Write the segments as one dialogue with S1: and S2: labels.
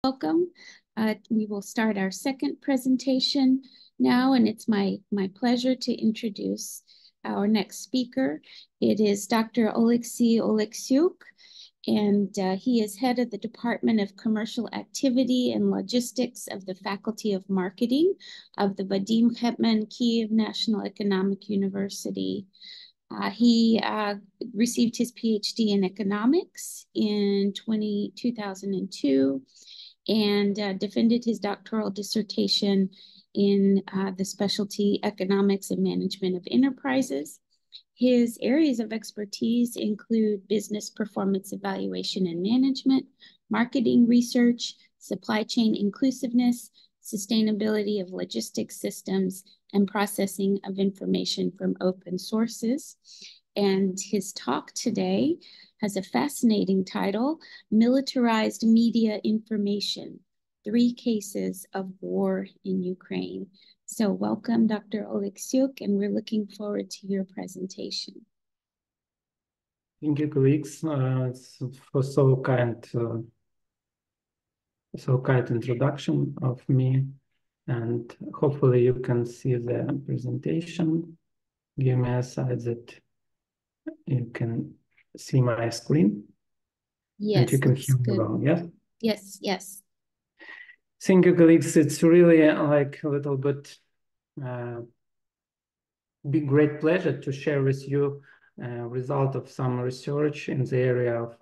S1: Welcome. We will start our second presentation now, and it's my pleasure to introduce our next speaker. It is Dr. Oleksii Oleksiuk, and he is head of the Department of Commercial Activity and Logistics of the Faculty of Marketing of the Vadim Hetman Kyiv National Economic University. He received his PhD in economics in 2002 and defended his doctoral dissertation in the specialty economics and management of enterprises. His areas of expertise include business performance evaluation and management, marketing research, supply chain inclusiveness, sustainability of logistics systems, and processing of information from open sources. And his talk today has a fascinating title, Militarized Media Information, 3 Cases of War in Ukraine. So welcome, Dr. Oleksiuk, and we're looking forward to your presentation.
S2: Thank you, colleagues, for so kind introduction of me, and hopefully you can see the presentation. Give me a side that you can see my screen.
S1: Yes,
S2: and you can hear me well, yes?
S1: Yes, yes.
S2: Thank you, colleagues. It's really like a little bit big, great pleasure to share with you result of some research in the area of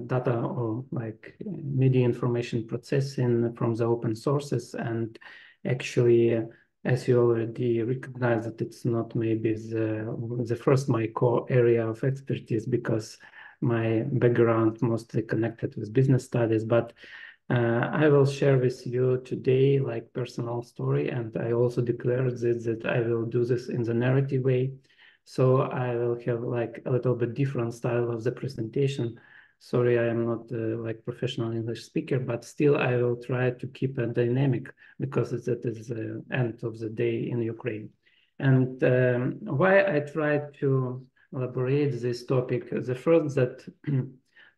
S2: data or like media information processing from the open sources. And actually, as you already recognize, that it's not maybe the first my core area of expertise, because my background mostly connected with business studies, but I will share with you today like personal story, and I also declared that I will do this in the narrative way. So I will have like a little bit different style of the presentation. Sorry, I am not like professional English speaker, but still I will try to keep a dynamic, because that is the end of the day in Ukraine. And why I try to elaborate this topic, the first that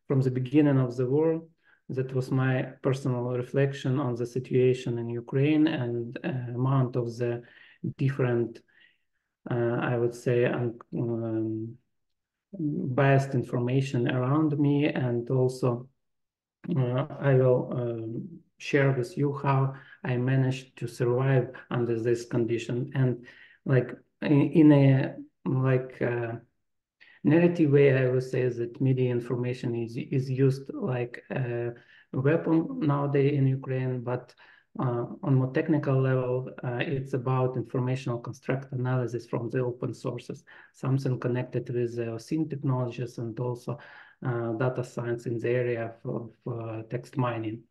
S2: from the beginning of the war, that was my personal reflection on the situation in Ukraine and amount of the different, I would say, biased information around me. And also I will share with you how I managed to survive under this condition. And like in a narrative way, I would say that media information is used like a weapon nowadays in Ukraine, but on more technical level, it's about informational construct analysis from the open sources, something connected with the OSINT technologies and also data science in the area of text mining.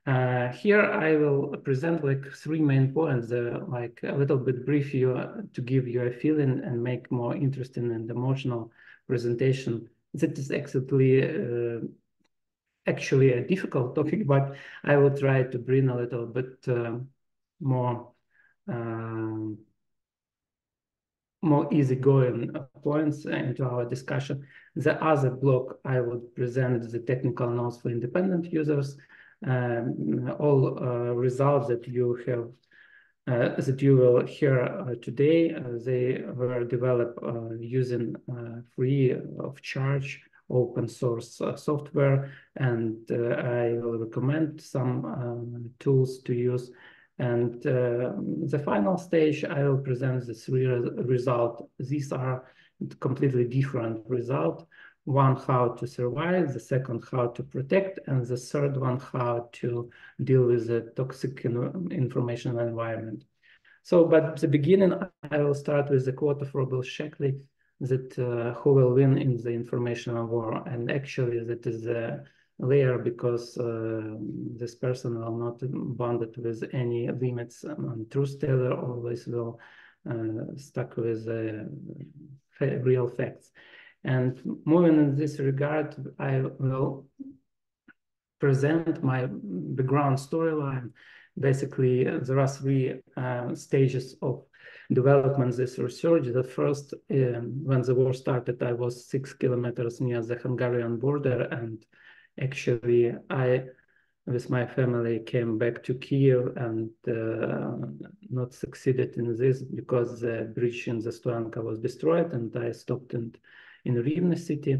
S2: Here I will present like 3 main points, like a little bit brief you to give you a feeling and make more interesting and emotional presentation. That is actually a difficult topic, but I will try to bring a little bit more easygoing points into our discussion. The other block, I would present the technical notes for independent users. All results that you have that you will hear today, they were developed using free of charge open source software, and I will recommend some tools to use. And the final stage, I will present the 3 results. These are completely different results. One, how to survive, the second, how to protect, and the third one, how to deal with the toxic information environment. So, but at the beginning, I will start with the quote of Robert Sheckley, that who will win in the information war. And actually, that is a layer, because this person will not bounded with any limits on truth teller, always will stuck with real facts. And moving in this regard, I will present my background storyline. Basically, there are 3 stages of development this research. The first, when the war started, I was 6 kilometers near the Hungarian border, and actually I with my family came back to Kiev and not succeeded in this because the bridge in the Stoyanka was destroyed, and I stopped in Rivne city.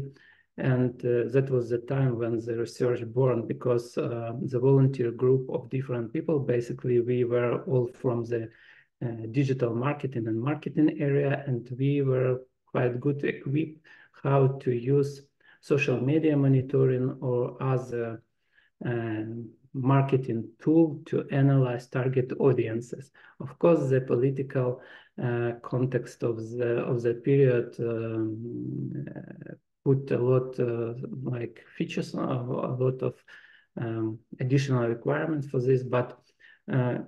S2: And that was the time when the research born, because the volunteer group of different people, basically we were all from the digital marketing and marketing area, and we were quite good equipped how to use social media monitoring or other marketing tool to analyze target audiences. Of course, the political context of the period put a lot like features, a lot of additional requirements for this, but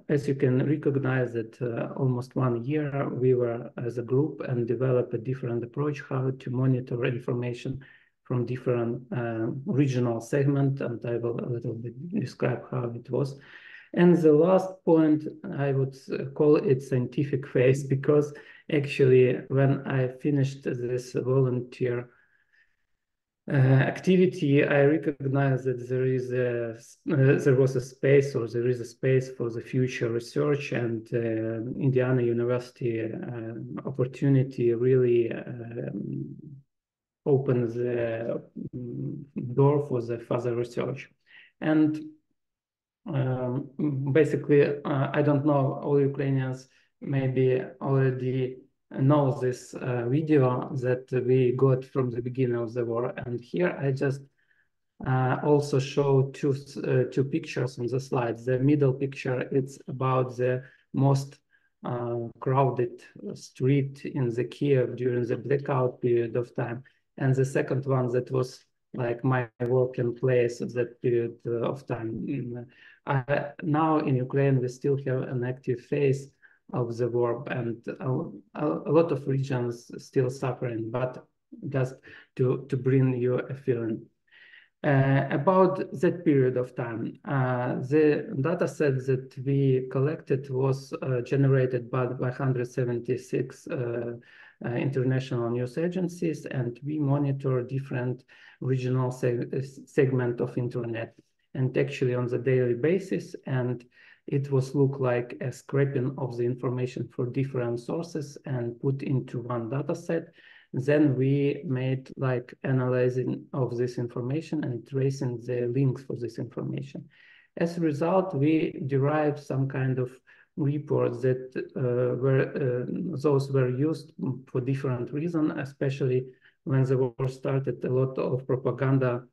S2: as you can recognize that almost 1 year we were as a group and developed a different approach how to monitor information from different regional segment, and I will a little bit describe how it was. And the last point, I would call it scientific phase, because actually when I finished this volunteer activity, I recognized that there was a space, or there is a space for the future research, and Indiana University opportunity really opened the door for the further research. And basically, I don't know, all Ukrainians maybe already know this video that we got from the beginning of the war. And here I just also show two pictures on the slides. The middle picture, it's about the most crowded street in the Kiev during the blackout period of time. And the second one, that was like my working place at that period of time. Now in Ukraine, we still have an active phase of the war, and a lot of regions still suffering, but just to bring you a feeling. About that period of time, the data set that we collected was generated by 176 international news agencies, and we monitor different regional segment of internet, and actually on the daily basis, and it was look like a scraping of the information for different sources and put into one data set. Then we made like analyzing of this information and tracing the links for this information. As a result, we derived some kind of reports that those were used for different reasons, especially when the war started. A lot of propaganda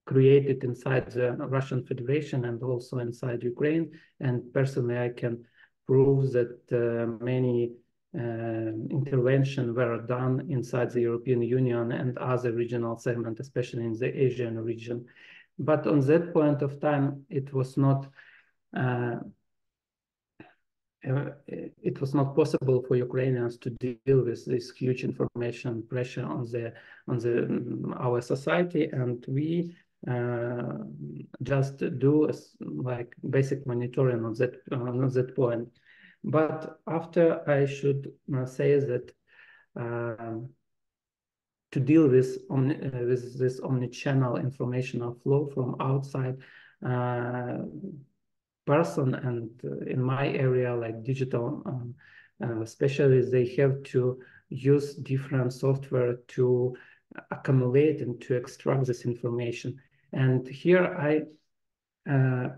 S2: created inside the Russian Federation and also inside Ukraine. And personally, I can prove that many interventions were done inside the European Union and other regional segments, especially in the Asian region. But on that point of time, it was not possible for Ukrainians to deal with this huge information pressure on our society, and we just do like basic monitoring on that point. But after, I should say that to deal with this omni-channel informational flow from outside person, and in my area, like digital specialists, they have to use different software to accumulate and to extract this information. And here I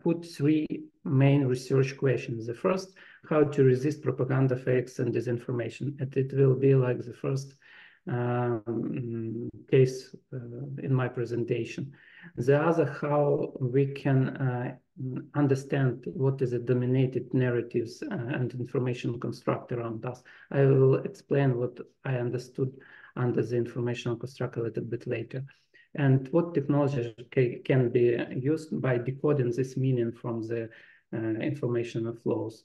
S2: put three main research questions. The first, how to resist propaganda, fakes, and disinformation. And it will be like the first case in my presentation. The other, how we can understand what is the dominated narratives and information construct around us. I will explain what I understood under the informational construct a little bit later. And what technology can be used by decoding this meaning from the informational flows.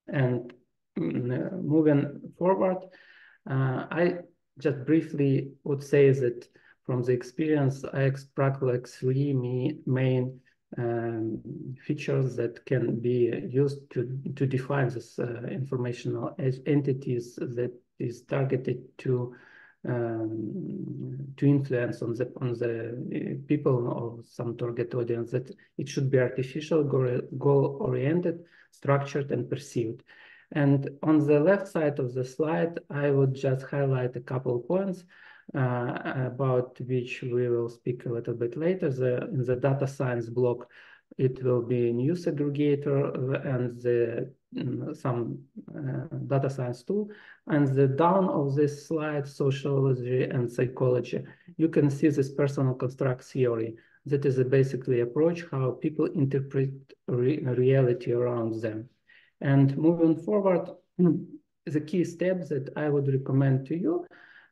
S2: And moving forward, I just briefly would say that from the experience, I extract like three main features that can be used to define this informational entities that is targeted to to influence on the people of some target audience, that it should be artificial, goal-oriented, structured, and perceived. And on the left side of the slide, I would just highlight a couple points about which we will speak a little bit later. In the data science block, it will be news aggregator and some data science tool. And the down of this slide, sociology and psychology, you can see this personal construct theory. That is basically approach how people interpret reality around them. And moving forward, the key steps that I would recommend to you,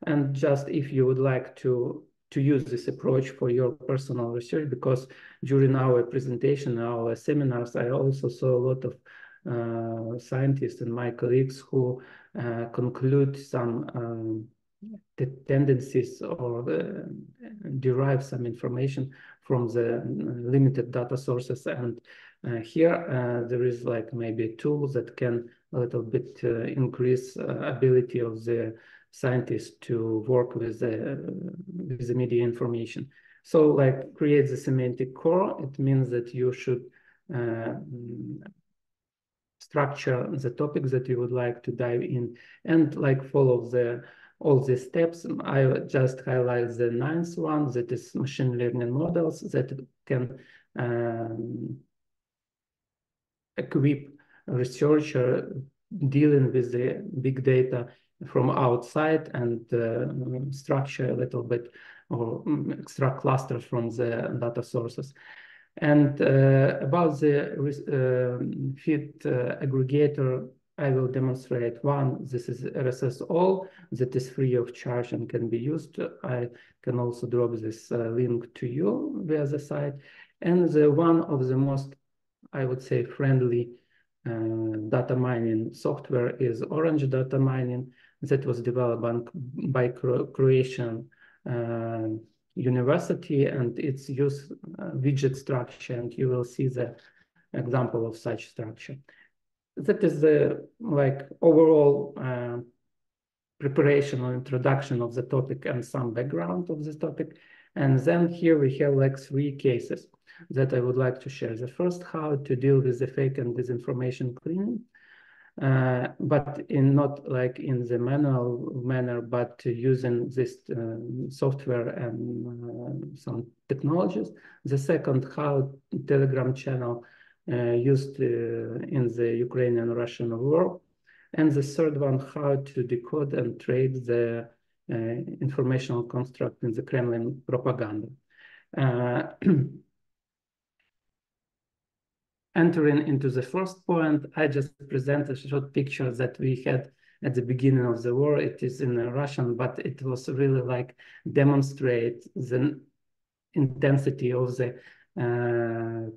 S2: and just if you would like to use this approach for your personal research, because during our presentation, our seminars, I also saw a lot of scientists and my colleagues who conclude some tendencies or derive some information from the limited data sources. And here there is like maybe a tool that can a little bit increase ability of the scientists to work with the media information. So like create the semantic core. It means that you should structure the topics that you would like to dive in and like follow all the steps. I just highlight the ninth one, that is machine learning models that can equip a researcher dealing with the big data from outside and structure a little bit or extract clusters from the data sources. And about the feed aggregator, I will demonstrate one. This is RSS all that is free of charge and can be used. I can also drop this link to you via the site. And the one of the most, I would say, friendly data mining software is Orange Data Mining that was developed by Croatian university, and it's use widget structure, and you will see the example of such structure. That is the like overall preparation or introduction of the topic and some background of this topic. And then here we have like 3 cases that I would like to share. The first, how to deal with the fake and disinformation cleaning, but not like in the manual manner, but using this software and some technologies. The second, how Telegram channel used in the Ukrainian-Russian war. And the third one, how to decode and trade the informational construct in the Kremlin propaganda. Entering into the first point, I just present a short picture that we had at the beginning of the war. It is in Russian, but it was really like demonstrate the intensity of the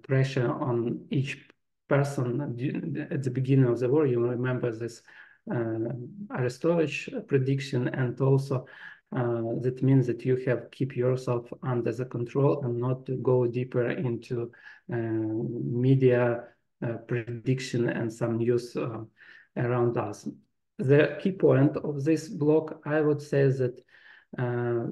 S2: pressure on each person at the beginning of the war. You remember this Arestovich prediction, and also that means that you have keep yourself under the control and not to go deeper into media prediction and some news around us. The key point of this block, I would say that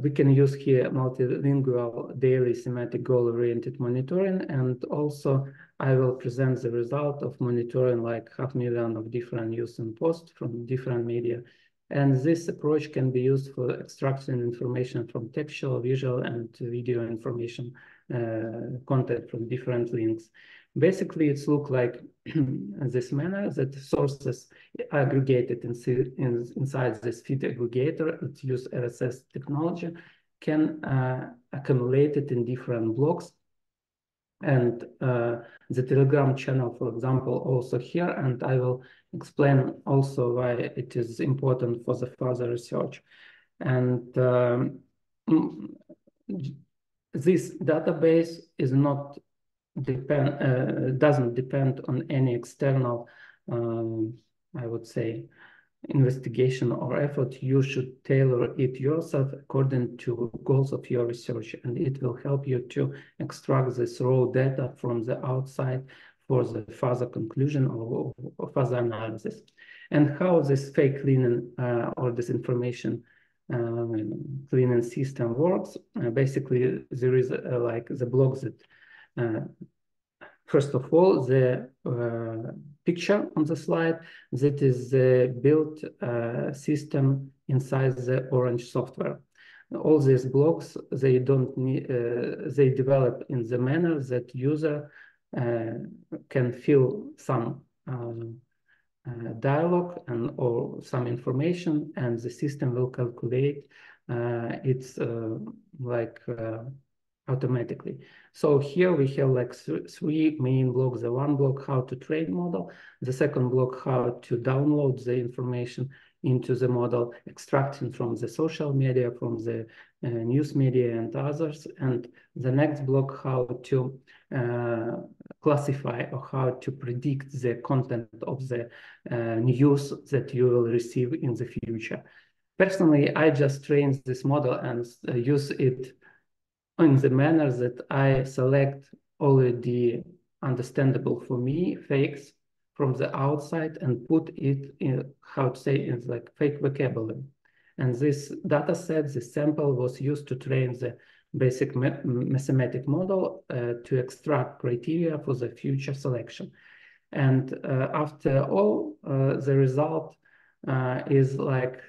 S2: we can use here multilingual daily semantic goal-oriented monitoring, and also I will present the result of monitoring like 500,000 of different news and posts from different media. And this approach can be used for extracting information from textual, visual, and video information content from different links. Basically, it's look like this manner that sources aggregated inside this feed aggregator. It uses RSS technology, can accumulate it in different blocks. And the Telegram channel, for example, also here, and I will explain also why it is important for the further research. And this database is not doesn't depend on any external, I would say, investigation or effort. You should tailor it yourself according to goals of your research, and it will help you to extract this raw data from the outside for the further conclusion or further analysis. And how this fake cleaning or disinformation cleaning system works. Basically, there is like the blocks that first of all, the picture on the slide, that is the built system inside the Orange software. All these blocks, they don't need, they develop in the manner that user can fill some dialogue and or some information, and the system will calculate it's like automatically. So here we have like three main blocks. The one block, how to train model. The second block, how to download the information into the model, extracting from the social media, from the news media and others. And the next block, how to classify or how to predict the content of the news that you will receive in the future. Personally, I just train this model and use it in the manner that I select already understandable for me fakes from the outside and put it in, how to say, in like fake vocabulary. And this data set, this sample was used to train the basic mathematic model to extract criteria for the future selection. And after all, the result is like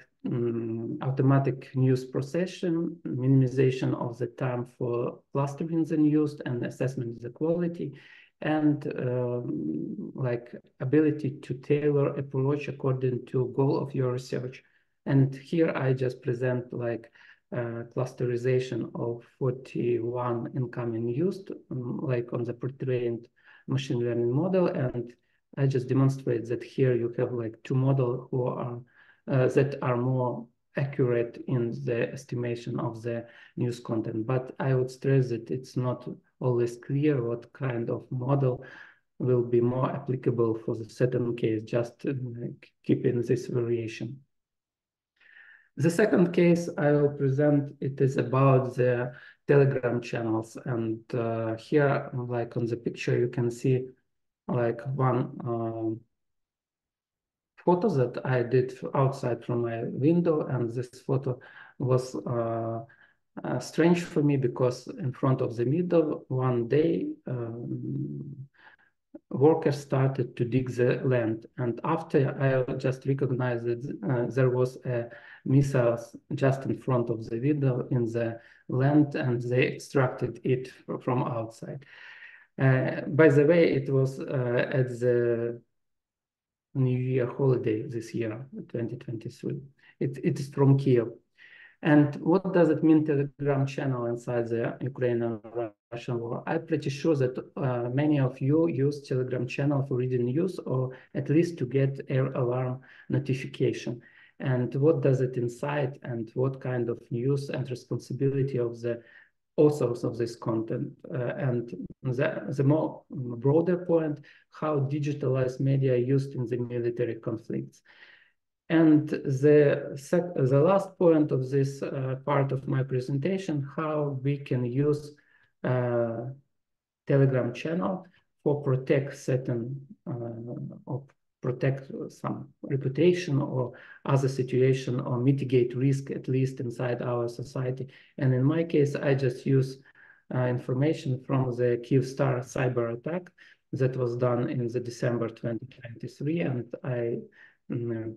S2: automatic news processing, minimization of the time for clustering the news and assessment of the quality, and like ability to tailor approach according to goal of your research. And here I just present like clusterization of 41 incoming news, like on the pre-trained machine learning model. And I just demonstrate that here you have like two models who are that are more accurate in the estimation of the news content. But I would stress that it's not always clear what kind of model will be more applicable for the certain case, just keeping this variation. The second case I will present, it is about the Telegram channels. And here, like on the picture, you can see like one photo that I did outside from my window, and this photo was strange for me because in front of the middle, one day, workers started to dig the land, and after I just recognized that there was a missile just in front of the window in the land, and they extracted it from outside. By the way, it was at the New Year holiday this year, 2023. It is from Kiev. And what does it mean, Telegram channel inside the Ukraine-Russian war? I'm pretty sure that many of you use Telegram channel for reading news, or at least to get air alarm notification. And what does it incite, and what kind of news and responsibility of the authors of this content, and the more broader point, how digitalized media are used in the military conflicts. And the last point of this part of my presentation, how we can use Telegram channel for protect certain or protect some reputation or other situation, or mitigate risk, at least inside our society. And in my case, I just use information from the Kyivstar cyber attack that was done in the December 2023, and I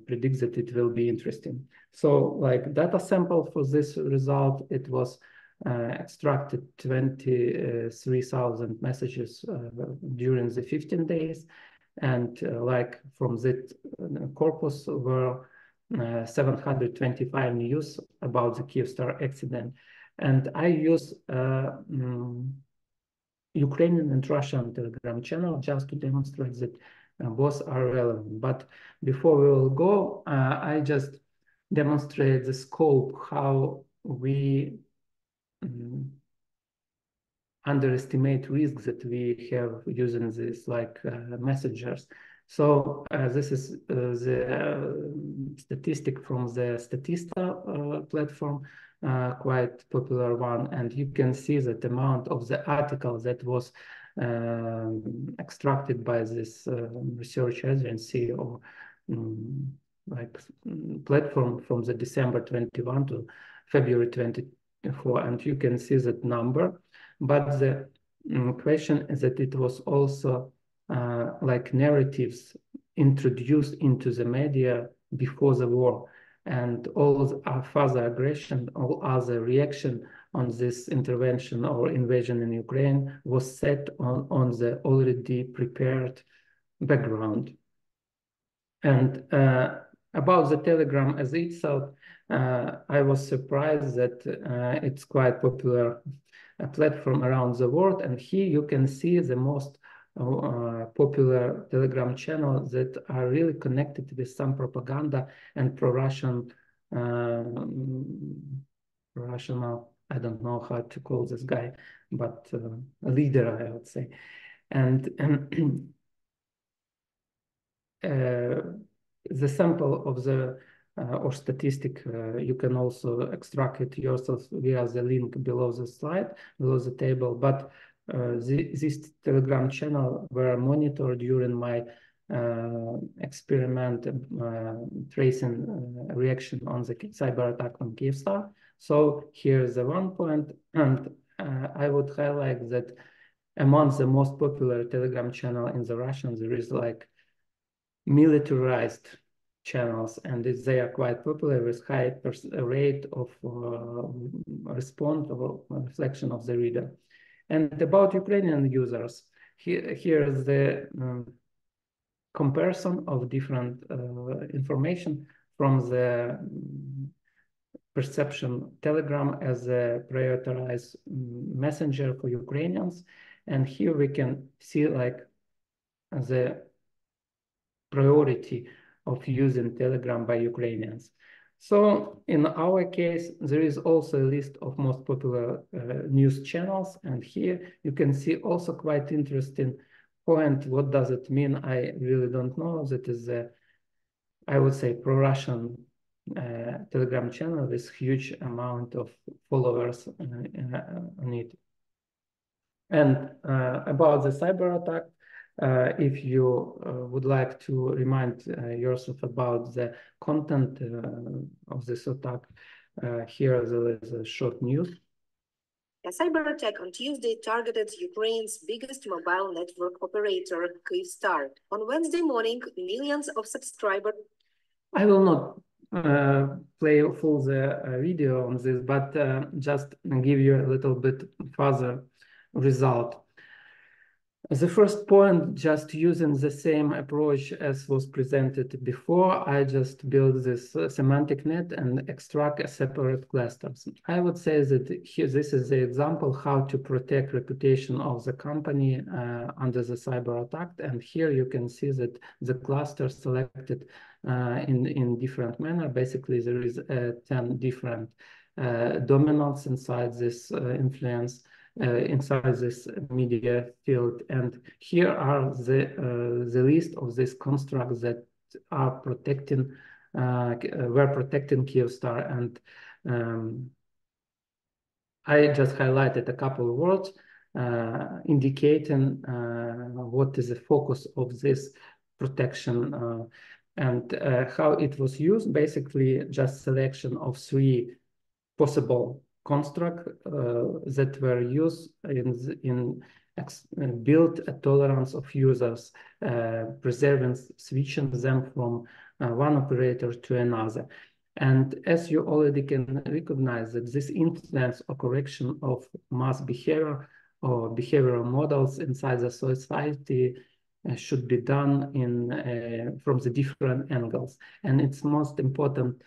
S2: predict that it will be interesting. So like data sample for this result, it was extracted 23,000 messages during the 15 days. And like from that corpus were 725 news about the Kyivstar accident. And I use Ukrainian and Russian Telegram channel just to demonstrate that both are relevant. But before we will go, I just demonstrate the scope, how we underestimate risks that we have using this like messengers. So this is the statistic from the Statista platform, quite popular one. And you can see that the amount of the article that was extracted by this research agency or platform from the December 21 to February 24, and you can see that number. But the question is that it was also like narratives introduced into the media before the war, and all further aggression, all other reaction on this intervention or invasion in Ukraine was set on the already prepared background. And about the Telegram as itself, I was surprised that it's quite popular platform around the world. And here you can see the most popular Telegram channels that are really connected with some propaganda and pro-Russian, I don't know how to call this guy, but a leader, I would say. And the sample of the or statistic, you can also extract it yourself via the link below the slide, below the table. But this Telegram channel were monitored during my experiment tracing reaction on the cyber attack on Kyivstar. So here's the one point, and I would highlight that among the most popular Telegram channel in the Russian, there is like militarized channels, and they are quite popular with high rate of response or reflection of the reader. And about Ukrainian users, here is the comparison of different information from the perception Telegram as a prioritized messenger for Ukrainians. And here we can see like the priority of using Telegram by Ukrainians. So in our case, there is also a list of most popular news channels. And here you can see also quite interesting point. What does it mean? I really don't know. That is, I would say, pro-Russian Telegram channel with huge amount of followers on it. And about the cyber attack, if you would like to remind yourself about the content of this attack, here there is a short news.
S3: A cyber attack on Tuesday targeted Ukraine's biggest mobile network operator, Kyivstar. On Wednesday morning, millions of subscribers...
S2: I will not play full the video on this, but just give you a little bit further result. The first point, just using the same approach as was presented before, I just build this semantic net and extract a separate clusters. I would say that here, this is the example how to protect reputation of the company under the cyber attack. And here you can see that the cluster selected in different manner. Basically, there is 10 different dominants inside this influence. Inside this media field, and here are the list of these constructs that are protecting, were protecting Kyivstar, and I just highlighted a couple of words indicating what is the focus of this protection and how it was used. Basically, just selection of 3 possible construct that were used in build a tolerance of users, preserving, switching them from one operator to another. And as you already can recognize that this influence or correction of mass behavior or behavioral models inside the society should be done in from the different angles. And it's most important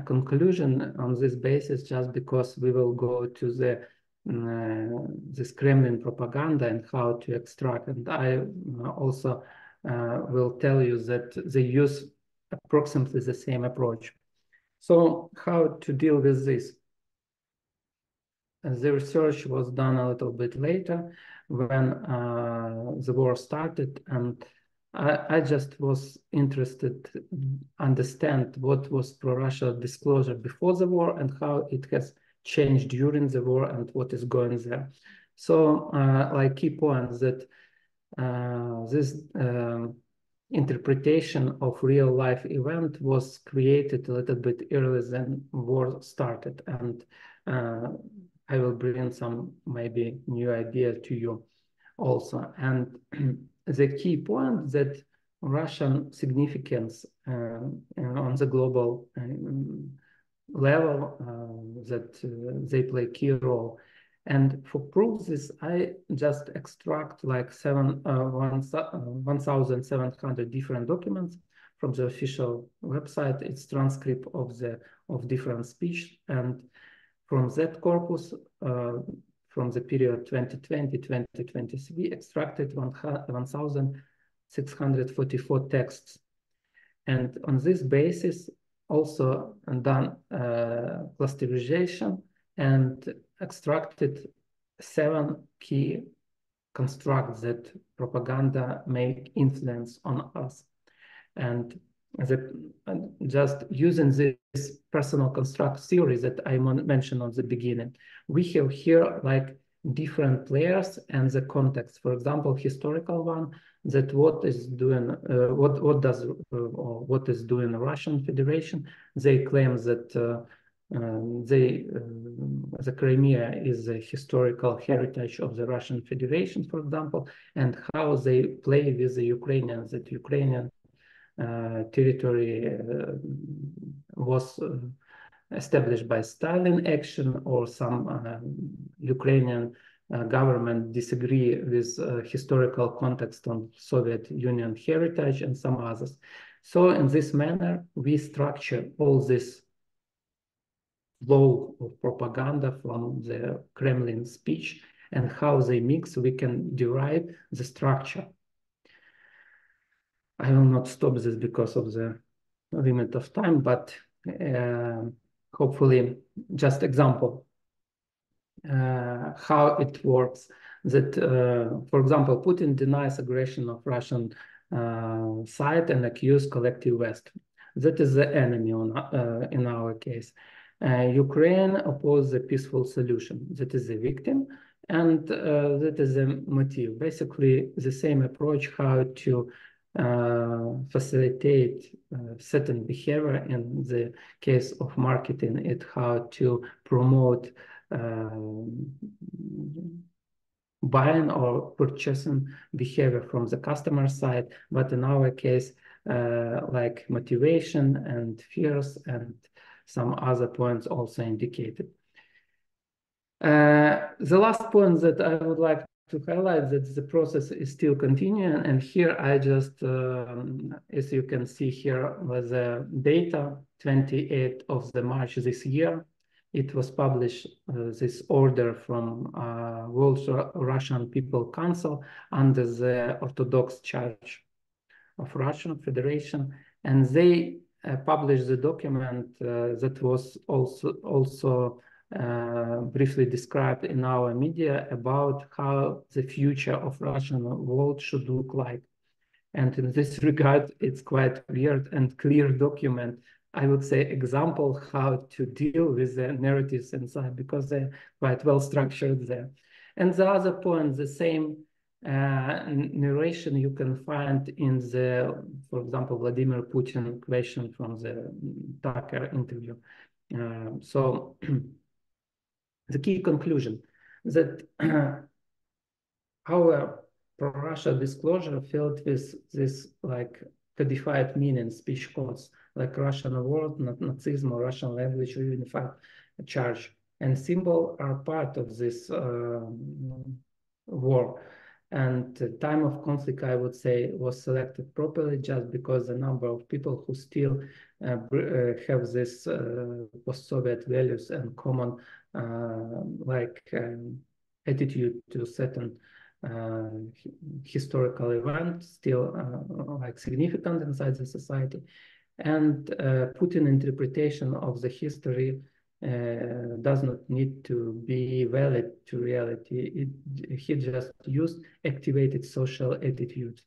S2: conclusion on this basis, just because we will go to the this Kremlin propaganda and how to extract. And I also will tell you that they use approximately the same approach. So how to deal with this? The research was done a little bit later when the war started, and I just was interested to understand what was pro-Russia disclosure before the war and how it has changed during the war and what is going there. So like key points that this interpretation of real life event was created a little bit earlier than war started, and I will bring some maybe new idea to you also. And the key point that Russian significance on the global level, that they play key role. And for proof this, I just extract like 1,700 different documents from the official website. It's transcript of different speech, and from that corpus, from the period 2020-2023, extracted 1,644 texts. And on this basis, also done clusterization and extracted 7 key constructs that propaganda make influence on us. And just using this personal construct theory that I mentioned at the beginning, we have here like different players and the context. For example, historical one, that what is doing the Russian Federation. They claim that the Crimea is a historical heritage of the Russian Federation, for example, and how they play with the Ukrainians, that Ukrainian territory was established by Stalin action, or some Ukrainian government disagree with historical context on Soviet Union heritage and some others. So in this manner, we structure all this flow of propaganda from the Kremlin speech, and how they mix, we can derive the structure. I will not stop this because of the limit of time, but hopefully just example how it works. That, for example, Putin denies aggression of Russian side and accuses collective West. That is the enemy in our case. Ukraine opposes a peaceful solution. That is the victim, and that is the motive. Basically, the same approach how to facilitate certain behavior in the case of marketing, it how to promote buying or purchasing behavior from the customer side, but in our case, like motivation and fears and some other points also indicated. The last point that I would like to highlight that the process is still continuing, and here I just, as you can see here, was the data 28th of the March this year. It was published, this order from World Russian People Council under the Orthodox Church of Russian Federation, and they published the document that was also briefly described in our media about how the future of Russian world should look like. And in this regard, it's quite weird and clear document, I would say, example how to deal with the narratives inside, because they're quite well structured there. And the other point, the same narration you can find in the, for example, Vladimir Putin question from the Tucker interview. So the key conclusion that our pro-Russia disclosure filled with this like codified meaning speech codes like Russian word, Nazism, or Russian language, or unified charge and symbol are part of this war. And the time of conflict, I would say, was selected properly just because the number of people who still have this post-Soviet values and common attitude to certain historical event still like significant inside the society. And Putin interpretation of the history does not need to be valid to reality. He just used activated social attitudes.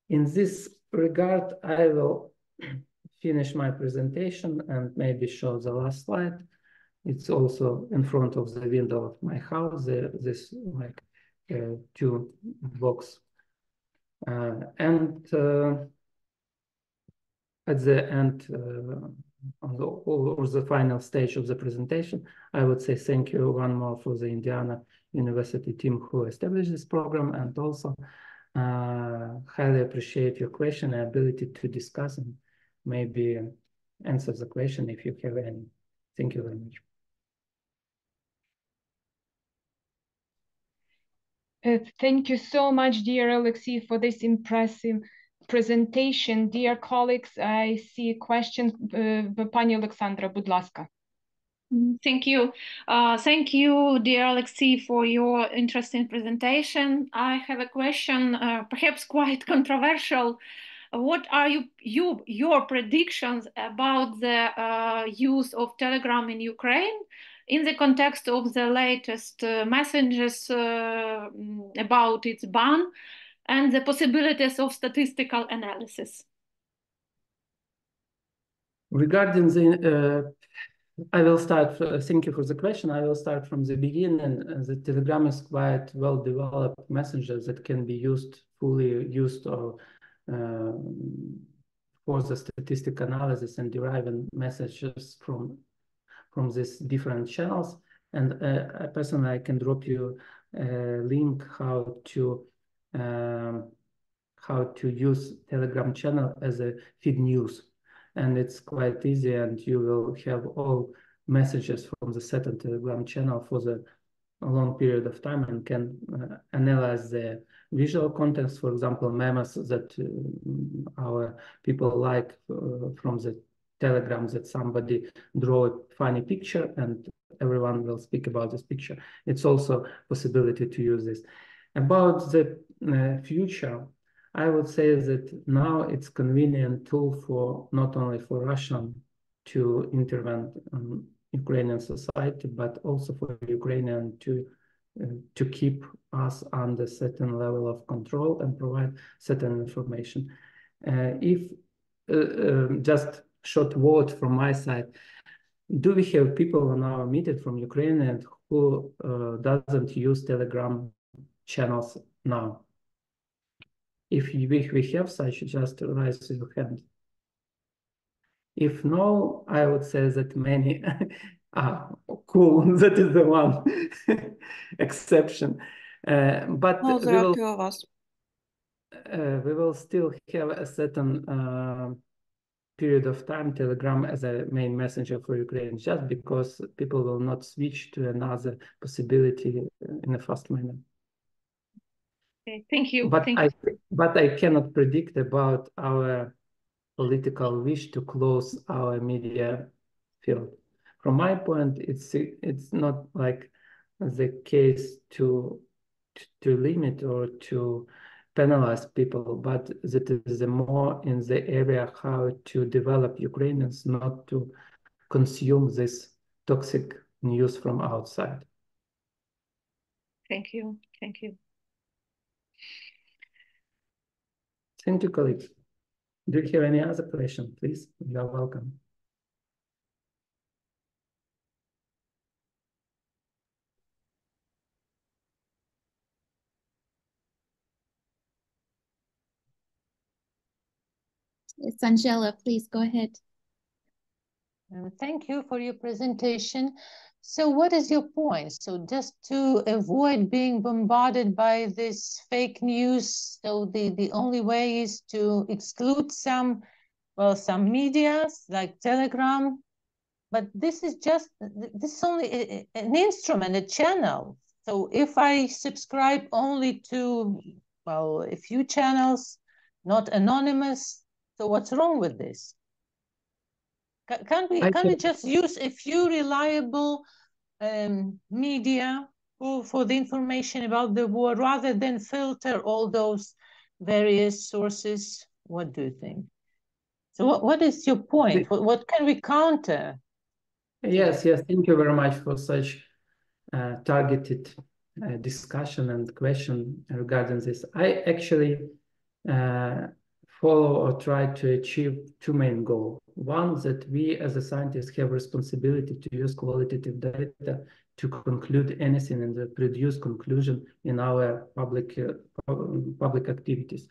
S2: In this regard, I will finish my presentation and maybe show the last slide. It's also in front of the window of my house. This like 2 blocks And at the end, or the final stage of the presentation, I would say thank you one more for the Indiana University team who established this program, and also highly appreciate your question and ability to discuss and maybe answer the question if you have any. Thank you very much.
S4: Thank you so much, dear Oleksii, for this impressive presentation. Dear colleagues, I see a question. Pani Oleksandra, будь ласка.
S5: Thank you. Thank you, dear Oleksii, for your interesting presentation. I have a question, perhaps quite controversial. What are your predictions about the use of Telegram in Ukraine in the context of the latest messages about its ban and the possibilities of statistical analysis?
S2: Regarding the, I will start, thank you for the question. I will start from the beginning. The Telegram is quite well-developed messenger that can be used, fully used or for the statistical analysis and deriving messages from these different channels. And personally, I can drop you a link how to use Telegram channel as a feed news. And it's quite easy, and you will have all messages from the certain Telegram channel for the long period of time, and can analyze the visual context, for example, memes that our people like from the Telegram, that somebody draw a funny picture and everyone will speak about this picture. It's also a possibility to use this. About the future, I would say that now it's convenient tool for not only for Russian to intervene in Ukrainian society, but also for Ukrainian to keep us under certain level of control and provide certain information. If just short word from my side, do we have people on our meeting from Ukraine and who doesn't use Telegram channels now? If we have such, just raise your hand. If no, I would say that many cool. That is the one exception. But
S6: no, there are two of us.
S2: We will still have a certain period of time Telegram as a main messenger for Ukraine, just because people will not switch to another possibility in a fast manner.
S5: Okay, thank you.
S2: But I cannot predict about our political wish to close our media field. From my point, it's not like the case to limit or to penalize people, but that is more in the area how to develop Ukrainians not to consume this toxic news from outside.
S5: Thank you. Thank you.
S2: Thank you, colleagues. Do you have any other question, please? You are welcome.
S1: It's Angela, please go ahead.
S7: Thank you for your presentation. So what is your point? So just to avoid being bombarded by this fake news, so the only way is to exclude some media like Telegram, but this is only an instrument, a channel. So if I subscribe only to, a few channels, not anonymous, so what's wrong with this? Can we just use a few reliable media for the information about the war rather than filter all those various sources? What do you think? So what is your point? What can we counter?
S2: Yes, thank you very much for such targeted discussion and question regarding this. I actually follow or try to achieve two main goals. One, that we as a scientists have responsibility to use qualitative data to conclude anything and produce conclusion in our public activities.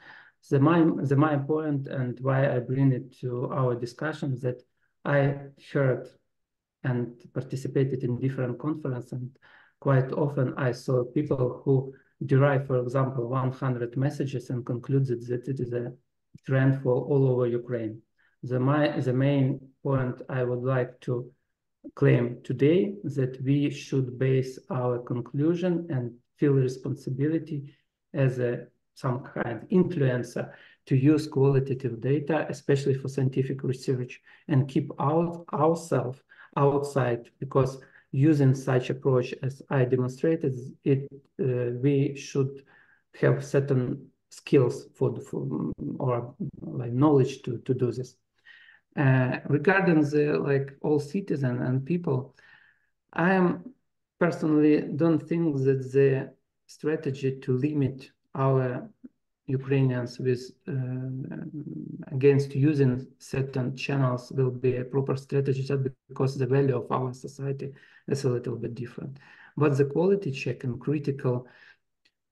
S2: The main point and why I bring it to our discussion is that I heard and participated in different conferences, and quite often I saw people who derive, for example, 100 messages and concluded that it is a trend for all over Ukraine. The main point I would like to claim today that we should base our conclusion and feel responsibility as some kind of influencer to use qualitative data, especially for scientific research, and keep ourselves outside, because using such approach as I demonstrated, we should have certain skills or like knowledge to do this. Regarding the all citizen and people, I am personally don't think that the strategy to limit our Ukrainians with against using certain channels will be a proper strategy, just because the value of our society is a little bit different. But the quality check and critical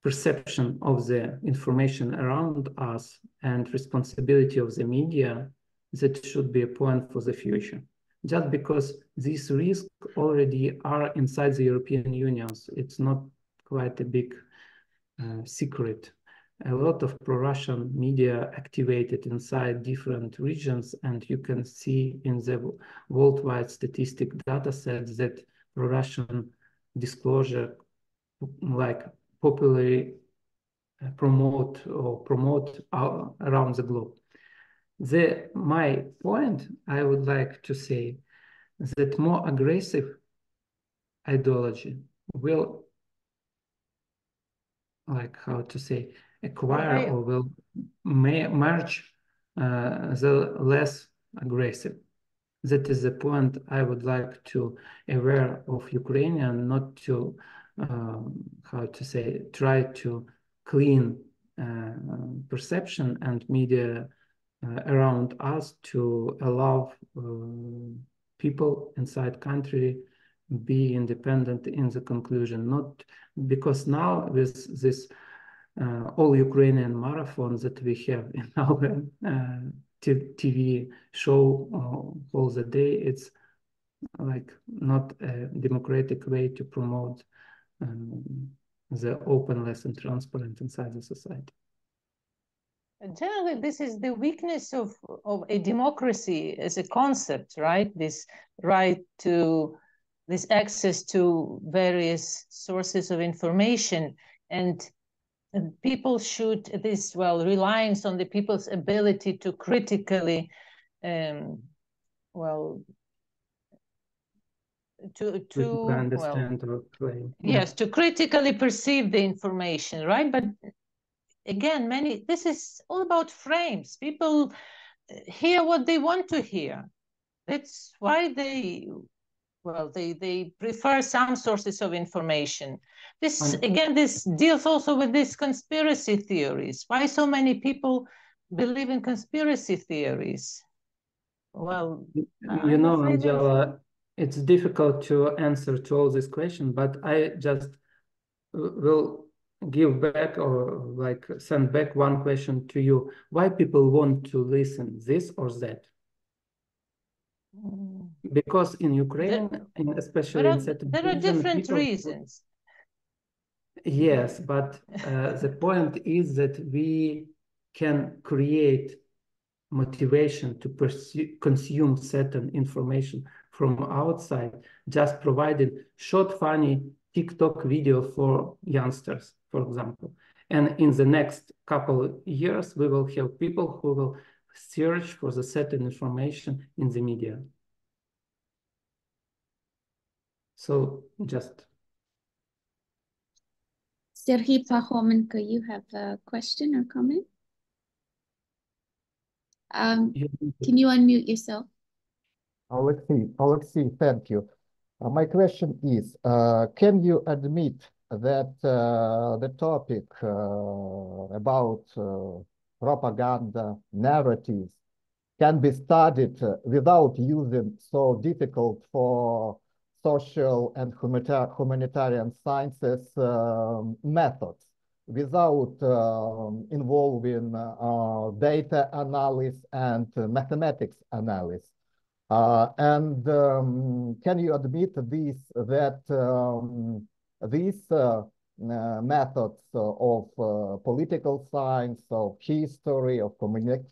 S2: perception of the information around us and responsibility of the media, that should be a point for the future. Just because these risks already are inside the European Union, it's not quite a big secret. A lot of pro-Russian media activated inside different regions, and you can see in the worldwide statistic data sets that pro-Russian disclosure like popularly promote around the globe. My point I would like to say that more aggressive ideology will, like how to say, acquire or will merge the less aggressive. That is the point I would like to aware of Ukrainian, not to how to say, try to clean perception and media around us to allow people inside country be independent in the conclusion. Not because now with this all Ukrainian marathon that we have in our TV show all the day, it's like not a democratic way to promote the openness and transparent inside the society.
S7: Generally, this is the weakness of a democracy as a concept, right? This right to, this access to various sources of information, and people should, this, well, reliance on the people's ability to critically, well, to
S2: understand or claim.
S7: Yes, to critically perceive the information, right? But again, this is all about frames. People hear what they want to hear. That's why they prefer some sources of information. This deals also with these conspiracy theories. Why so many people believe in conspiracy theories? Well,
S2: you know, Angela, it's difficult to answer to all these questions, but I just will give back or like send back one question to you. Why people want to listen this or that? Because in Ukraine, especially in certain
S7: there are different reasons.
S2: Yes, but the point is that we can create motivation to consume certain information from outside, just providing short, funny TikTok video for youngsters, for example. And in the next couple of years, we will have people who will search for the certain information in the media. So just...
S1: Sergei Pahomenko, you have a question or comment? Can you unmute yourself?
S6: Oleksii, thank you. My question is, can you admit that the topic about propaganda narratives can be studied without using so difficult for social and humanitarian sciences methods? without involving data analysis and mathematics analysis. And can you admit this, that these methods of political science, of history, of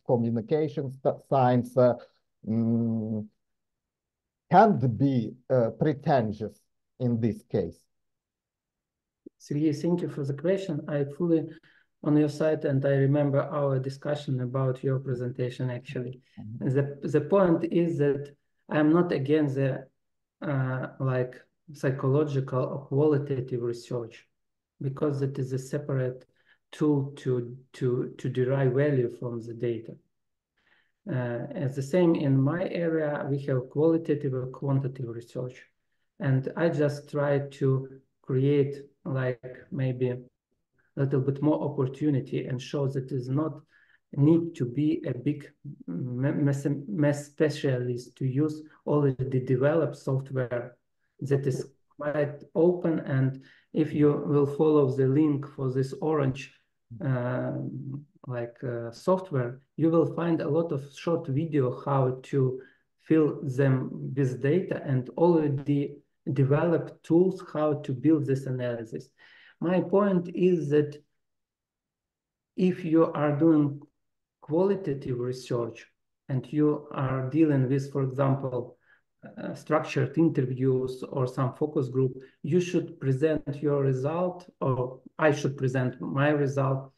S6: communication science can't be pretentious in this case?
S2: Sergey, thank you for the question. I fully on your side, and I remember our discussion about your presentation actually. The point is that I'm not against the like psychological or qualitative research, because it is a separate tool to derive value from the data. As the same in my area, we have qualitative or quantitative research. And I just try to create like maybe a little bit more opportunity and show that it is not need to be a big math specialist to use already developed software that is quite open. And if you will follow the link for this orange software, you will find a lot of short video how to fill them with data and already developed tools how to build this analysis. My point is that if you are doing qualitative research and you are dealing with, for example, structured interviews or some focus group, you should present your result, or I should present my result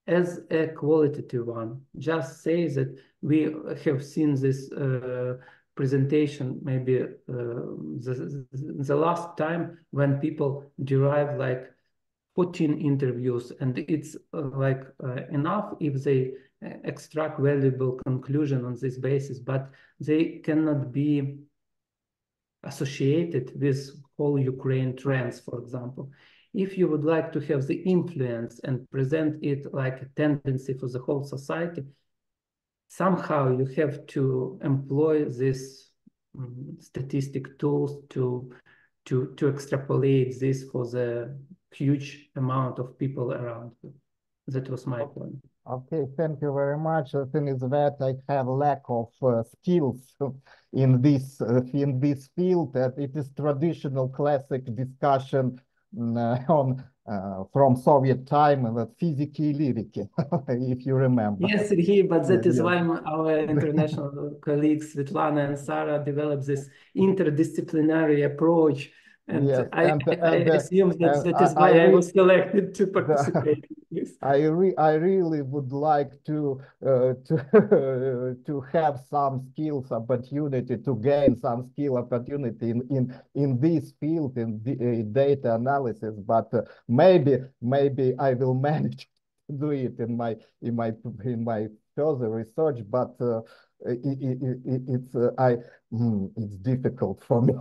S2: as a qualitative one. Just say that we have seen this presentation maybe the last time when people derive like 14 interviews, and it's enough if they extract valuable conclusion on this basis, but they cannot be associated with whole Ukraine trends, for example. If you would like to have the influence and present it like a tendency for the whole society, somehow you have to employ these statistic tools to extrapolate this for the huge amount of people around you. That was my point.
S6: Okay, thank you very much. The thing is that I have lack of skills in this field. That it is traditional classic discussion on from Soviet time, physics lyric, if you remember.
S2: Yes, Sergey, but that is why our international colleagues Svetlana and Sarah developed this interdisciplinary approach. And
S6: yes,
S2: I assume that is why I was selected to participate in this.
S6: I really would like to have some skills opportunity, to gain some skill opportunity in this field, in the, data analysis, but maybe I will manage to do it in my further research, but it's difficult for me.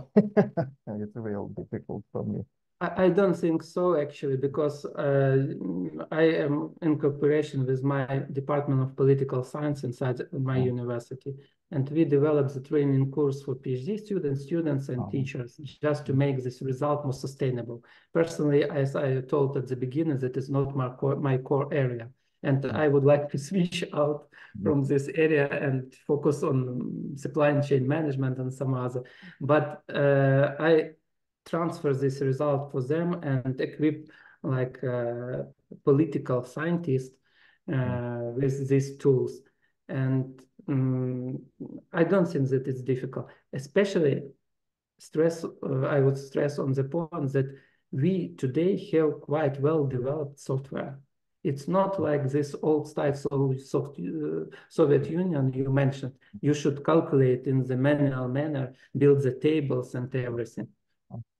S6: It's real difficult for me.
S2: I don't think so, actually, because I am in cooperation with my Department of Political Science inside my university, and we developed the training course for PhD students and teachers, just to make this result more sustainable. Personally, as I told at the beginning, that is not my core area, and I would like to switch out from this area and focus on supply chain management and some other. But I transfer this result for them and equip like political scientists with these tools. And I don't think that it's difficult, especially I would stress on the point that we today have quite well developed software. It's not like this old style Soviet Union you mentioned. You should calculate in the manual manner, build the tables and everything.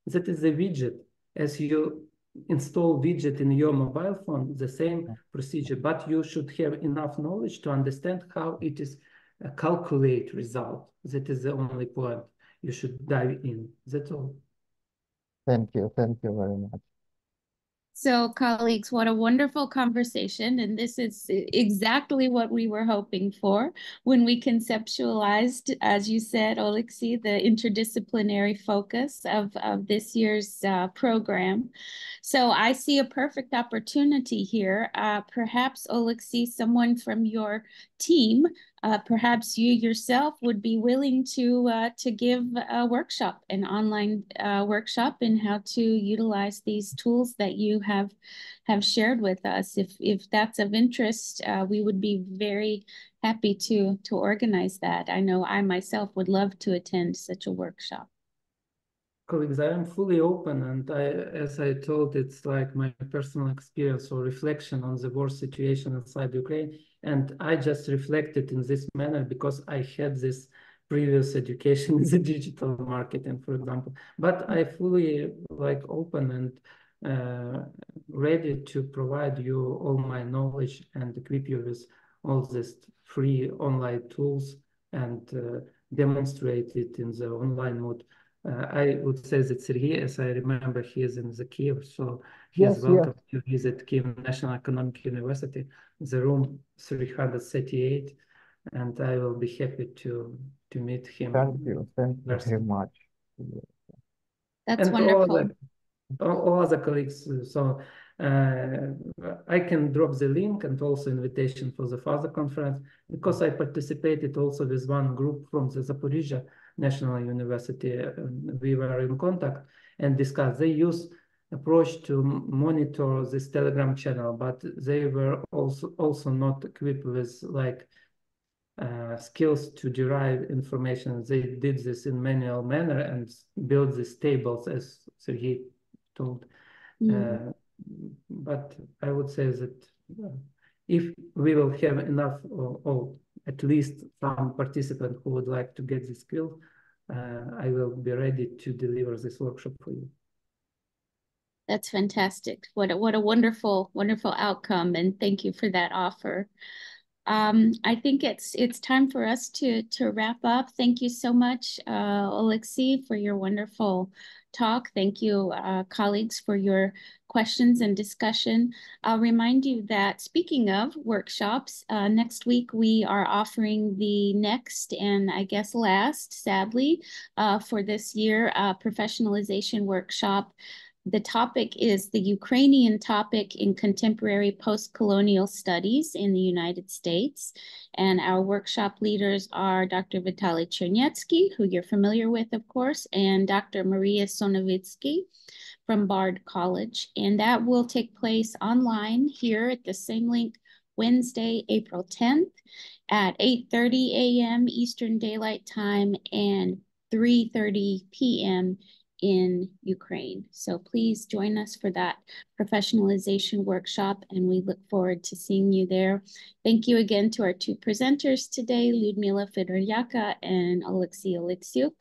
S2: That is a widget. As you install widget in your mobile phone, the same procedure, but you should have enough knowledge to understand how it is a calculate result. That is the only point you should dive in. That's all.
S6: Thank you very much.
S1: So, colleagues, what a wonderful conversation. And this is exactly what we were hoping for when we conceptualized, as you said, Oleksii, the interdisciplinary focus of this year's program. So I see a perfect opportunity here. Perhaps, Oleksii, someone from your team, perhaps you yourself would be willing to give a workshop, an online workshop in how to utilize these tools that you have shared with us. If that's of interest, we would be very happy to organize that. I know I myself would love to attend such a workshop.
S2: Colleagues, I am fully open, and as I told, it's like my personal experience or reflection on the war situation inside Ukraine. And I just reflected in this manner because I had this previous education in the digital marketing, for example. But I fully like open and ready to provide you all my knowledge and equip you with all these free online tools and demonstrate it in the online mode. I would say that Sergey, as I remember, he is in the Kiev, so he is welcome to visit Kiev National Economic University, the room 338, and I will be happy to meet him.
S6: Thank you very much.
S1: That's
S2: and
S1: wonderful.
S2: All other colleagues. So I can drop the link and also invitation for the further conference, because I participated also with one group from the Zaporizhia National University. We were in contact and discussed. They use approach to monitor this Telegram channel, but they were also not equipped with like skills to derive information. They did this in manual manner and build these tables, as Sergey told. But I would say that if we will have enough or at least some participant who would like to get this skill, I will be ready to deliver this workshop for you.
S1: That's fantastic. What a wonderful, wonderful outcome. And thank you for that offer. I think it's time for us to wrap up. Thank you so much, Oleksii, for your wonderful talk. Thank you, colleagues, for your questions and discussion. I'll remind you that, speaking of workshops, next week we are offering the next and I guess last, sadly, for this year, professionalization workshop. The topic is the Ukrainian topic in contemporary post-colonial studies in the United States. And our workshop leaders are Dr. Vitaly Chernetsky, who you're familiar with, of course, and Dr. Maria Sonovitsky from Bard College. And that will take place online here at the same link Wednesday, April 10th at 8:30 a.m. Eastern Daylight Time and 3:30 p.m. in Ukraine. So please join us for that professionalization workshop, and we look forward to seeing you there. Thank you again to our two presenters today, Lyudmila Fedoryaka and Oleksii Oleksiuk.